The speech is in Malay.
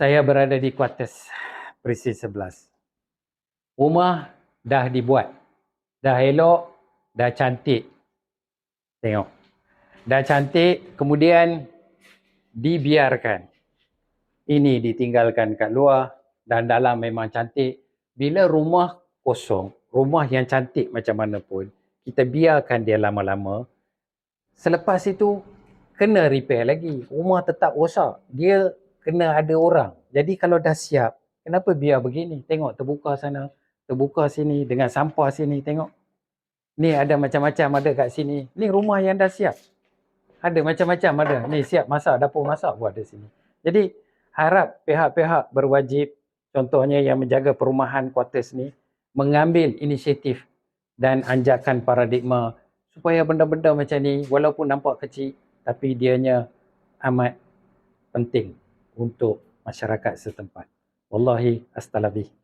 Saya berada di kuartus Presiden 11. Rumah dah dibuat. Dah elok, dah cantik. Tengok. Dah cantik, kemudian dibiarkan. Ini ditinggalkan kat luar dan dalam memang cantik. Bila rumah kosong, rumah yang cantik macam mana pun, kita biarkan dia lama-lama. Selepas itu, kena repair lagi. Rumah tetap rosak. Dia kena ada orang. Jadi kalau dah siap, kenapa biar begini? Tengok terbuka sana, terbuka sini, dengan sampah sini, tengok. Ni ada macam-macam ada kat sini. Ni rumah yang dah siap. Ada macam-macam ada. Ni siap masak, dapur masak pun ada sini. Jadi harap pihak-pihak berwajib, contohnya yang menjaga perumahan kuartus ni, mengambil inisiatif dan anjakan paradigma supaya benda-benda macam ni walaupun nampak kecil tapi dianya amat penting untuk masyarakat setempat. Wallahi astagfirullah.